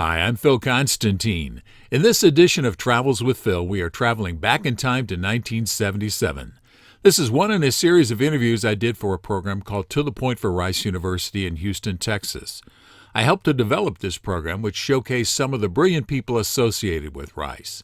Hi, I'm Phil Konstantin. In this edition of Travels with Phil, we are traveling back in time to 1977. This is one in a series of interviews I did for a program called To the Point for Rice University in Houston, Texas. I helped to develop this program, which showcased some of the brilliant people associated with Rice.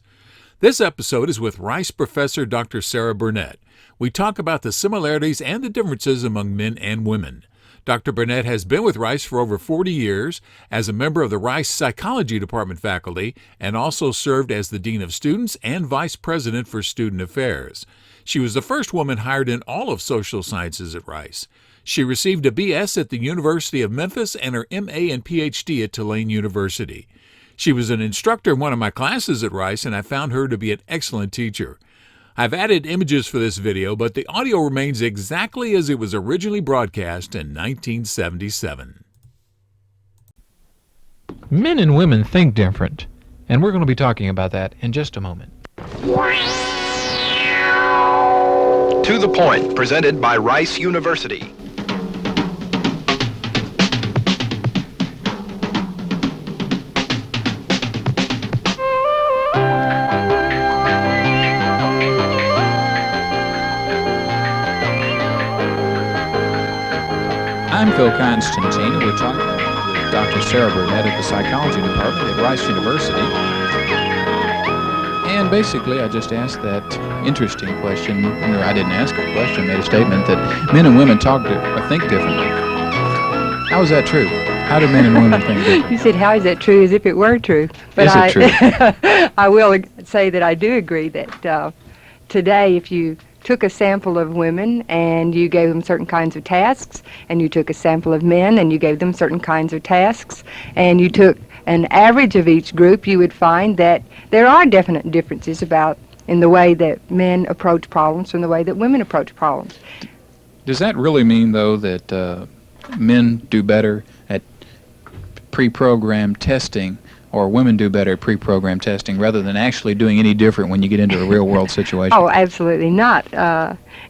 This episode is with Rice professor Dr. Sarah Burnett. We talk about the similarities and the differences among men and women. Dr. Burnett has been with Rice for over 40 years as a member of the Rice Psychology Department faculty and also served as the Dean of Students and Vice President for Student Affairs. She was the first woman hired in all of social sciences at Rice. She received a B.S. at the University of Memphis and her M.A. and Ph.D. at Tulane University. She was an instructor in one of my classes at Rice, and I found her to be an excellent teacher. I've added images for this video, but the audio remains exactly as it was originally broadcast in 1977. Men and women think different, and we're going to be talking about that in just a moment. To the Point, presented by Rice University. I'm Phil Konstantin, and we're talking with Dr. Sarah Burnett at the Psychology Department at Rice University. And basically, I just asked that interesting question, or I didn't ask a question, I made a statement that men and women think differently. How is that true? How do men and women think differently? You said, how is that true, as if it were true. But is it true? I will say that I do agree that today, if you took a sample of women and you gave them certain kinds of tasks, and you took a sample of men and you gave them certain kinds of tasks, and you took an average of each group, you would find that there are definite differences in the way that men approach problems from the way that women approach problems. Does that really mean, though, that men do better at pre-programmed testing, or women do better at pre-programmed testing, rather than actually doing any different when you get into a real-world situation? Oh, absolutely not.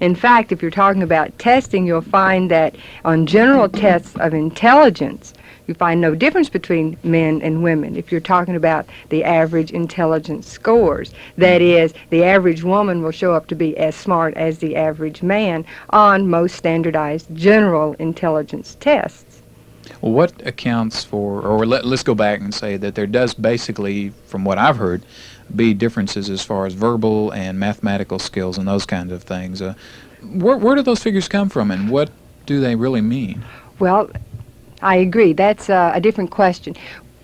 In fact, if you're talking about testing, you'll find that on general tests of intelligence, you find no difference between men and women. If you're talking about the average intelligence scores, that is, the average woman will show up to be as smart as the average man on most standardized general intelligence tests. Well, what accounts for, or let's go back and say that there does basically, from what I've heard, be differences as far as verbal and mathematical skills and those kinds of things. Where do those figures come from, and what do they really mean? Well, I agree. That's a different question.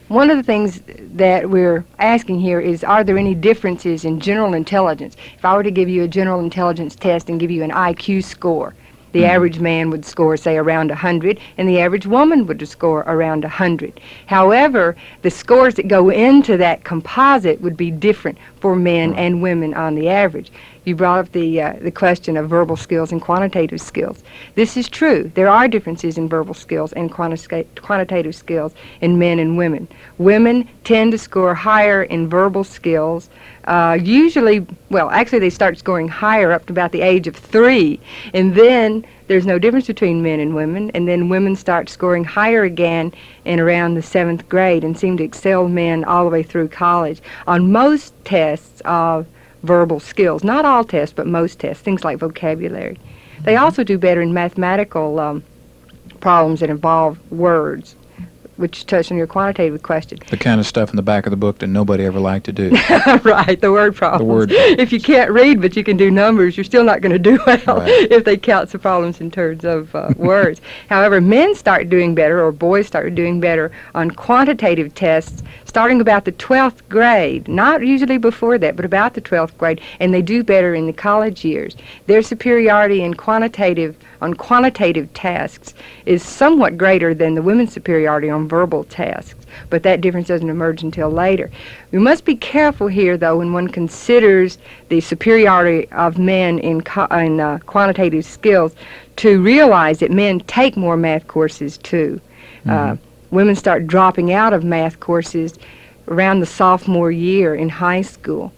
One of the things that we're asking here is, are there any differences in general intelligence? If I were to give you a general intelligence test and give you an IQ score, the average man would score, say, around 100, and the average woman would score around 100. However, the scores that go into that composite would be different for men and women on the average. You brought up the question of verbal skills and quantitative skills. This is true. There are differences in verbal skills and quantitative skills in men and women. Women tend to score higher in verbal skills. Usually, well, actually they start scoring higher up to about the age of 3, and then there's no difference between men and women, and then women start scoring higher again in around the 7th grade and seem to excel men all the way through college on most tests of verbal skills. Not all tests, but most tests, things like vocabulary. They also do better in mathematical problems that involve words, which touched on your quantitative question. The kind of stuff in the back of the book that nobody ever liked to do. Right, the word problems. The word. If you can't read but you can do numbers, you're still not going to do well if they count the problems in terms of words. However, men start doing better, or boys start doing better on quantitative tests starting about the 12th grade, not usually before that, but about the 12th grade, and they do better in the college years. Their superiority in quantitative tasks is somewhat greater than the women's superiority on verbal tasks, but that difference doesn't emerge until later. We must be careful here, though, when one considers the superiority of men in quantitative skills, to realize that men take more math courses, too. Women start dropping out of math courses around the sophomore year in high school.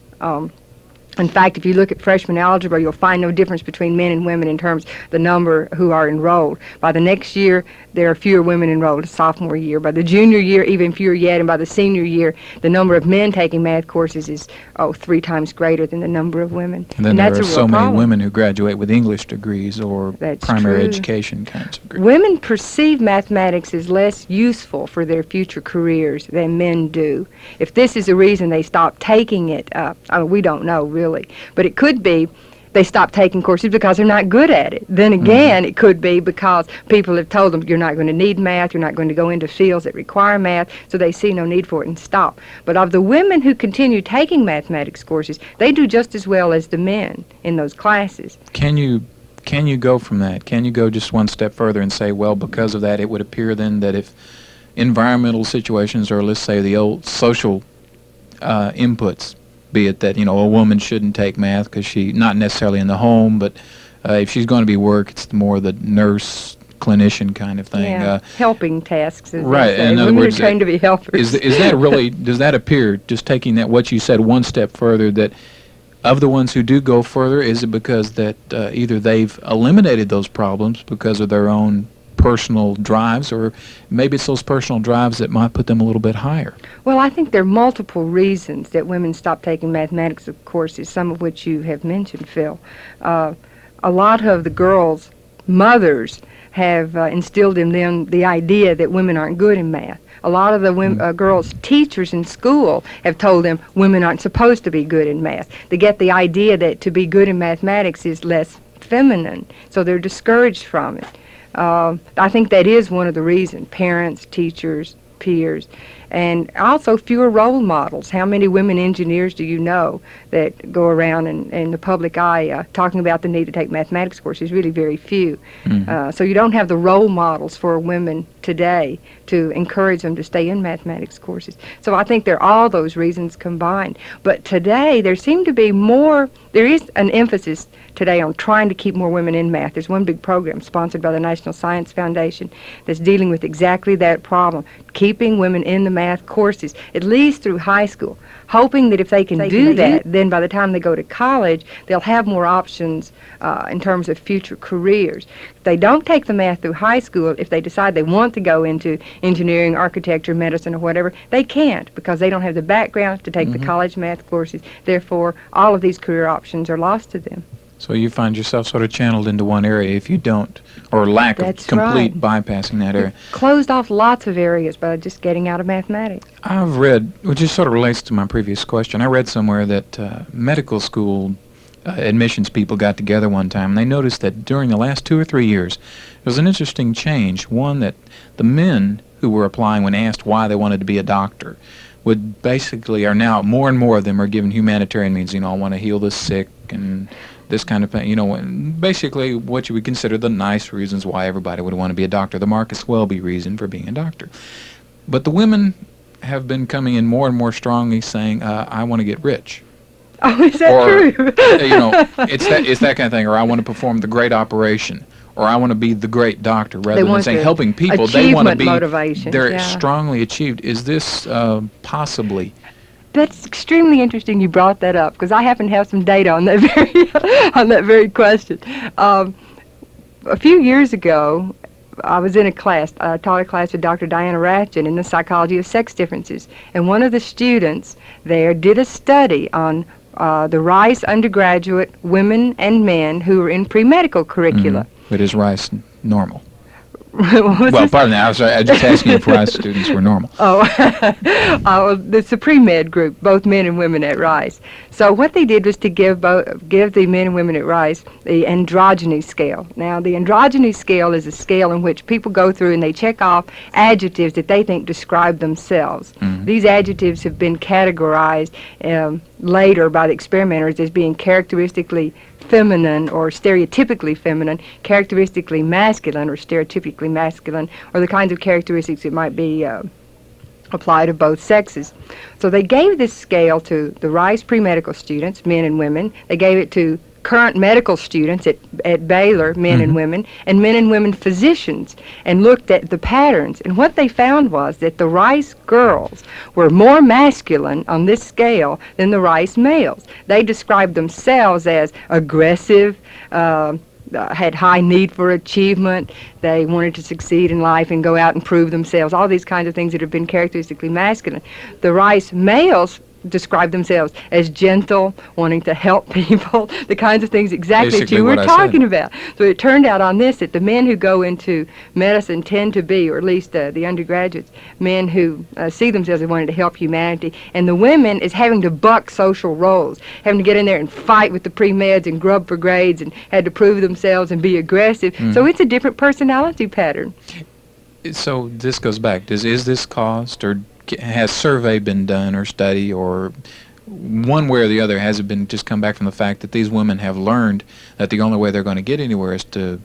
In fact, if you look at freshman algebra, you'll find no difference between men and women in terms of the number who are enrolled. By the next year, there are fewer women enrolled, sophomore year. By the junior year, even fewer yet, and by the senior year, the number of men taking math courses is, 3 times greater than the number of women. And then that's there a are real so many problem. women who graduate with English degrees or That's primary true. education kinds of degrees. Women perceive mathematics as less useful for their future careers than men do. If this is the reason they stop taking it, we don't know really, but it could be they stop taking courses because they're not good at it. Then again, it could be because people have told them you're not going to need math, you're not going to go into fields that require math, so they see no need for it and stop. But of the women who continue taking mathematics courses, they do just as well as the men in those classes. Can you go from that? Can you go just one step further and say, well, because of that, it would appear then that if environmental situations, or let's say the old social inputs, be it that, a woman shouldn't take math because she, not necessarily in the home, but if she's going to be work, it's more the nurse, clinician kind of thing. Yeah, helping tasks, as right. they say. In other Women words, are trained to be helpers. Is that really, does that appear, just taking that, what you said one step further, that of the ones who do go further, is it because that either they've eliminated those problems because of their own personal drives, or maybe it's those personal drives that might put them a little bit higher? Well, I think there are multiple reasons that women stop taking mathematics courses, some of which you have mentioned, Phil. A lot of the girls' mothers have instilled in them the idea that women aren't good in math. A lot of the girls' teachers in school have told them women aren't supposed to be good in math. They get the idea that to be good in mathematics is less feminine, so they're discouraged from it. I think that is one of the reasons. Parents, teachers, peers, and also fewer role models. How many women engineers do you know that go around in the public eye talking about the need to take mathematics courses? Really very few. So you don't have the role models for women today to encourage them to stay in mathematics courses. So I think there are all those reasons combined. But today there seem to be more, there is an emphasis today on trying to keep more women in math. There's one big program sponsored by the National Science Foundation that's dealing with exactly that problem, keeping women in the math courses, at least through high school, hoping that if they can do that, then by the time they go to college, they'll have more options in terms of future careers. If they don't take the math through high school, if they decide they want to go into engineering, architecture, medicine, or whatever, they can't because they don't have the background to take the college math courses. Therefore, all of these career options are lost to them. So you find yourself sort of channeled into one area if you don't, or lack of complete bypassing that area. Closed off lots of areas by just getting out of mathematics. I've read, which just sort of relates to my previous question, I read somewhere that medical school admissions people got together one time, and they noticed that during the last 2 or 3 years, there was an interesting change. One, that the men who were applying when asked why they wanted to be a doctor would basically, are now, more and more of them are given humanitarian means, I want to heal the sick and this kind of thing, and basically what you would consider the nice reasons why everybody would want to be a doctor, the Marcus Welby reason for being a doctor. But the women have been coming in more and more strongly saying, I want to get rich. Oh, is that true? It's that kind of thing, or I want to perform the great operation, or I want to be the great doctor, rather than saying helping people. They want to be, motivation, they're strongly achieved. Is this possibly? That's extremely interesting you brought that up, because I happen to have some data on that very question. A few years ago, I was in a class. I taught a class with Dr. Diana Ratchin in the psychology of sex differences, and one of the students there did a study on the Rice undergraduate women and men who were in pre-medical curricula. But is Rice normal? Well, pardon me, I was just asking if Rice students were normal. It's a pre-med group, both men and women at Rice. So what they did was to give the men and women at Rice the androgyny scale. Now, the androgyny scale is a scale in which people go through and they check off adjectives that they think describe themselves. These adjectives have been categorized later by the experimenters as being characteristically feminine or stereotypically feminine, characteristically masculine or stereotypically masculine, or the kinds of characteristics that might be applied to both sexes. So they gave this scale to the Rice pre-medical students, men and women. They gave it to current medical students at Baylor, men and women, and men and women physicians, and looked at the patterns. And what they found was that the Rice girls were more masculine on this scale than the Rice males. They described themselves as aggressive, had high need for achievement. They wanted to succeed in life and go out and prove themselves, all these kinds of things that have been characteristically masculine. The Rice males describe themselves as gentle, wanting to help people, the kinds of things exactly Basically that you were what I talking said. about. So it turned out on this that the men who go into medicine tend to be, or at least the undergraduates, men who see themselves as wanting to help humanity, and the women is having to buck social roles, having to get in there and fight with the pre-meds and grub for grades and had to prove themselves and be aggressive. So it's a different personality pattern. So this goes back. Is this caused, or has survey been done or study, or one way or the other, has it been just come back from the fact that these women have learned that the only way they're going to get anywhere is to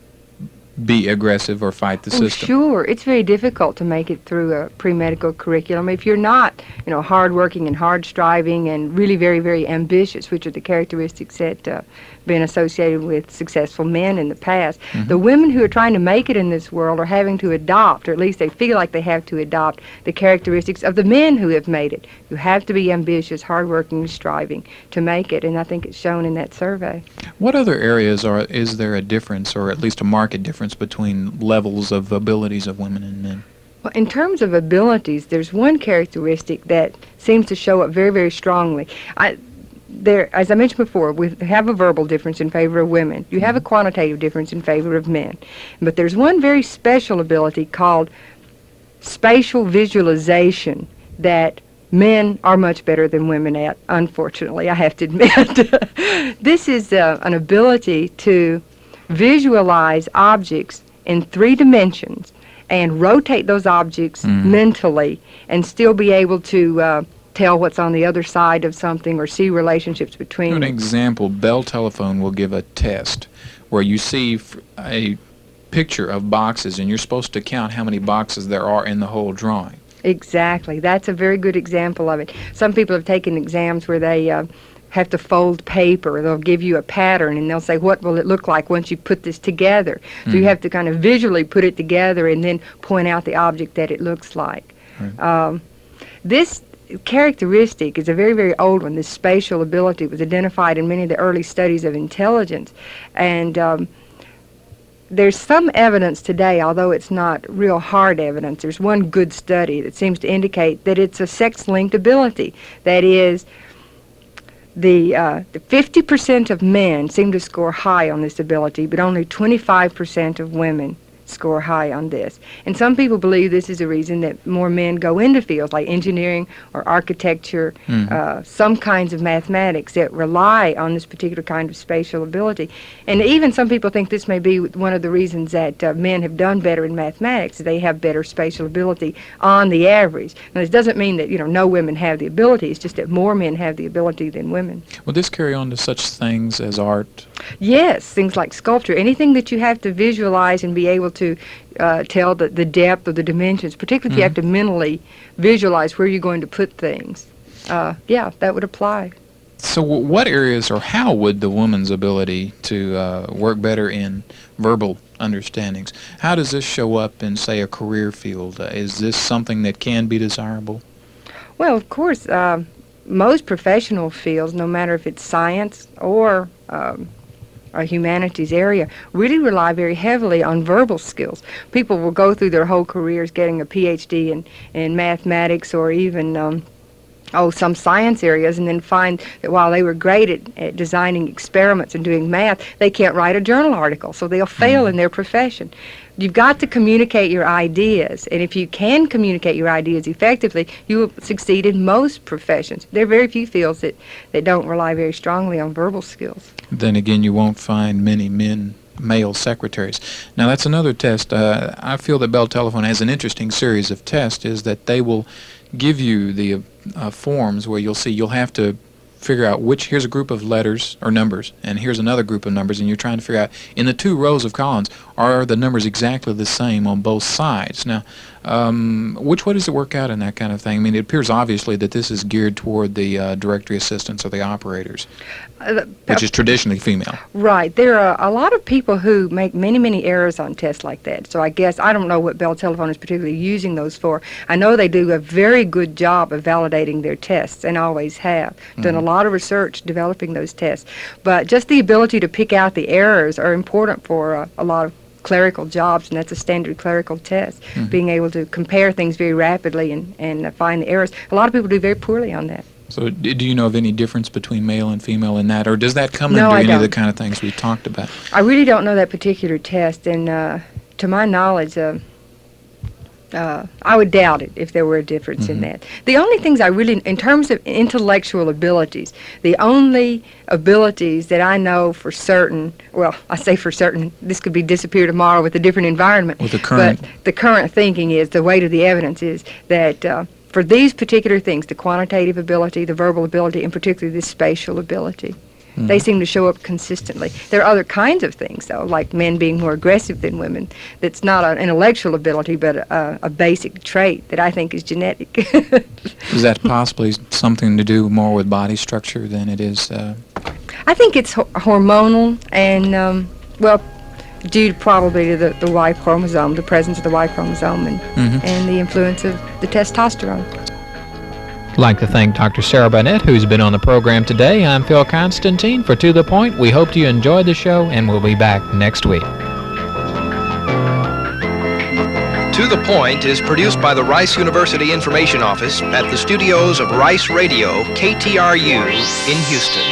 be aggressive or fight the system? Sure. It's very difficult to make it through a pre-medical curriculum if you're not, hard-working and hard-striving and really very, very ambitious, which are the characteristics that been associated with successful men in the past. The women who are trying to make it in this world are having to adopt, or at least they feel like they have to adopt, the characteristics of the men who have made it. You have to be ambitious, hard-working, and striving to make it, and I think it's shown in that survey. What other areas is there a difference, or at least a marked difference, between levels of abilities of women and men? Well, in terms of abilities, there's one characteristic that seems to show up very, very strongly. As I mentioned before, we have a verbal difference in favor of women. You have a quantitative difference in favor of men. But there's one very special ability called spatial visualization that men are much better than women at, unfortunately, I have to admit. This is an ability to visualize objects in 3 dimensions and rotate those objects mentally and still be able to tell what's on the other side of something or see relationships between An them. example, Bell Telephone will give a test where you see a picture of boxes and you're supposed to count how many boxes there are in the whole drawing. Exactly. That's a very good example of it. Some people have taken exams where they have to fold paper. They'll give you a pattern and they'll say, what will it look like once you put this together? So you have to kind of visually put it together and then point out the object that it looks like. Right. This characteristic is a very, very old one. This spatial ability was identified in many of the early studies of intelligence. And there's some evidence today, although it's not real hard evidence. There's one good study that seems to indicate that it's a sex-linked ability. That is, the 50% of men seem to score high on this ability, but only 25% of women score high on this. And some people believe this is a reason that more men go into fields like engineering or architecture, some kinds of mathematics that rely on this particular kind of spatial ability. And even some people think this may be one of the reasons that men have done better in mathematics. They have better spatial ability on the average. Now, this doesn't mean that no women have the ability. It's just that more men have the ability than women. Will this carry on to such things as art? Yes, things like sculpture, anything that you have to visualize and be able to tell the depth or the dimensions, particularly if you have to mentally visualize where you're going to put things. Yeah, that would apply. So what areas, or how would the woman's ability to work better in verbal understandings, how does this show up in, say, a career field? Is this something that can be desirable? Well, of course, most professional fields, no matter if it's science or a humanities area, really rely very heavily on verbal skills. People will go through their whole careers getting a Ph.D. in mathematics or even some science areas, and then find that while they were great at designing experiments and doing math, they can't write a journal article, so they'll fail in their profession. You've got to communicate your ideas, and if you can communicate your ideas effectively, you will succeed in most professions. There are very few fields that don't rely very strongly on verbal skills. Then again, you won't find many male secretaries. Now, that's another test. I feel that Bell Telephone has an interesting series of tests, is that they will give you the forms where you'll have to figure out here's a group of letters or numbers, and here's another group of numbers, and you're trying to figure out in the 2 rows of columns, are the numbers exactly the same on both sides? Now, which way does it work out in that kind of thing? I mean, it appears obviously that this is geared toward the directory assistants or the operators, which is traditionally female. Right. There are a lot of people who make many errors on tests like that. So I guess I don't know what Bell Telephone is particularly using those for. I know they do a very good job of validating their tests and always have. Done a lot of research developing those tests. But just the ability to pick out the errors are important for a lot of clerical jobs, and that's a standard clerical test. Being able to compare things very rapidly and find the errors. A lot of people do very poorly on that. So do you know of any difference between male and female in that, or does that come No, under I any of the don't. kind of things we talked about? I really don't know that particular test, and to my knowledge, I would doubt it if there were a difference in that. The only things I really, in terms of intellectual abilities, the only abilities that I know for certain, well, I say for certain, this could be disappear tomorrow with a different environment. With the current. But the current thinking is, the weight of the evidence is that for these particular things, the quantitative ability, the verbal ability, and particularly the spatial ability, they seem to show up consistently. There are other kinds of things, though, like men being more aggressive than women. That's not an intellectual ability, but a basic trait that I think is genetic. Is that possibly something to do more with body structure than it is? I think it's hormonal and, well, due probably to the Y chromosome, the presence of the Y chromosome, and the influence of the testosterone. I'd like to thank Dr. Sarah Burnett, who's been on the program today. I'm Phil Konstantin for To The Point. We hope you enjoyed the show, and we'll be back next week. To the Point is produced by the Rice University Information Office at the studios of Rice Radio, KTRU, in Houston.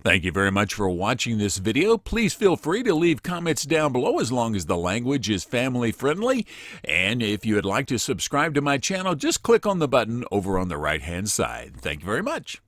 Thank you very much for watching this video. Please feel free to leave comments down below as long as the language is family friendly. And if you would like to subscribe to my channel, just click on the button over on the right hand side. Thank you very much.